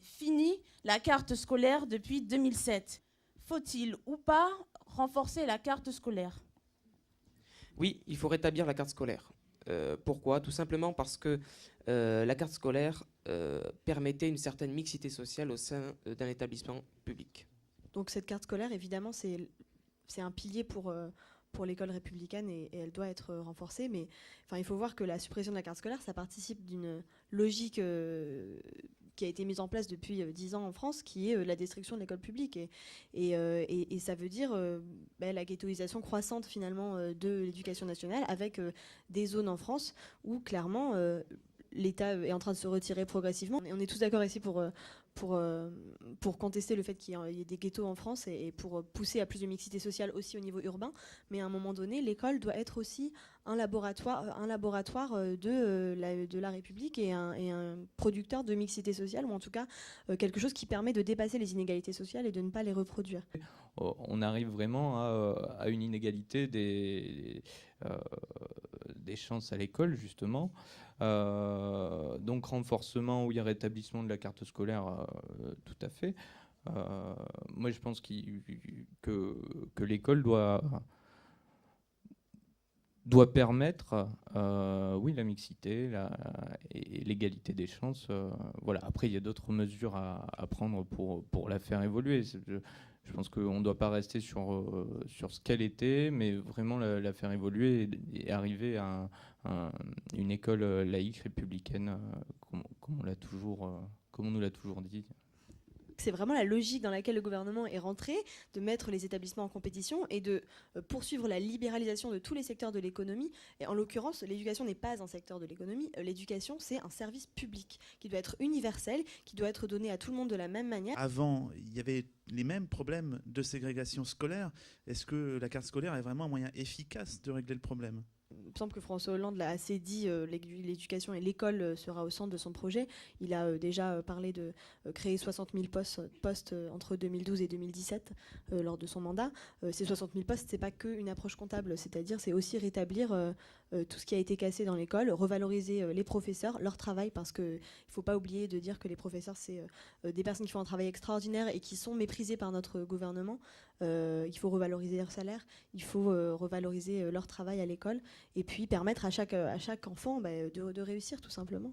fini la carte scolaire depuis 2007. Faut-il ou pas renforcer la carte scolaire? Oui, il faut rétablir la carte scolaire. Pourquoi? Tout simplement parce que la carte scolaire permettait une certaine mixité sociale au sein d'un établissement public. Donc cette carte scolaire, évidemment, c'est un pilier pour l'école républicaine et elle doit être renforcée. Mais enfin, il faut voir que la suppression de la carte scolaire, ça participe d'une logique qui a été mise en place depuis 10 ans en France, qui est la destruction de l'école publique. Et ça veut dire la ghettoisation croissante finalement de l'éducation nationale, avec des zones en France où clairement l'État est en train de se retirer progressivement. Et on est tous d'accord ici pour contester le fait qu'il y ait des ghettos en France et pour pousser à plus de mixité sociale aussi au niveau urbain. Mais à un moment donné, l'école doit être aussi un laboratoire de la République et un producteur de mixité sociale, ou en tout cas quelque chose qui permet de dépasser les inégalités sociales et de ne pas les reproduire. On arrive vraiment à une inégalité des chances à l'école, justement. Donc renforcement, oui, rétablissement de la carte scolaire, tout à fait. Moi, je pense que l'école doit permettre oui, la mixité et l'égalité des chances. Voilà. Après, il y a d'autres mesures à prendre pour la faire évoluer. Je pense qu'on ne doit pas rester sur ce qu'elle était, mais vraiment la faire évoluer et arriver à une école laïque, républicaine, comme on nous l'a toujours dit. C'est vraiment la logique dans laquelle le gouvernement est rentré, de mettre les établissements en compétition et de poursuivre la libéralisation de tous les secteurs de l'économie. Et en l'occurrence, l'éducation n'est pas un secteur de l'économie. L'éducation, c'est un service public qui doit être universel, qui doit être donné à tout le monde de la même manière. Avant, il y avait les mêmes problèmes de ségrégation scolaire. Est-ce que la carte scolaire est vraiment un moyen efficace de régler le problème ? Il me semble que François Hollande l'a assez dit, l'éducation et l'école sera au centre de son projet. Il a déjà parlé de créer 60 000 postes entre 2012 et 2017 lors de son mandat. Ces 60 000 postes, c'est pas qu'une approche comptable, c'est-à-dire c'est aussi rétablir tout ce qui a été cassé dans l'école, revaloriser les professeurs, leur travail, parce qu'il ne faut pas oublier de dire que les professeurs, c'est des personnes qui font un travail extraordinaire et qui sont méprisées par notre gouvernement. Il faut revaloriser leur salaire, il faut revaloriser leur travail à l'école et puis permettre à chaque enfant de réussir tout simplement.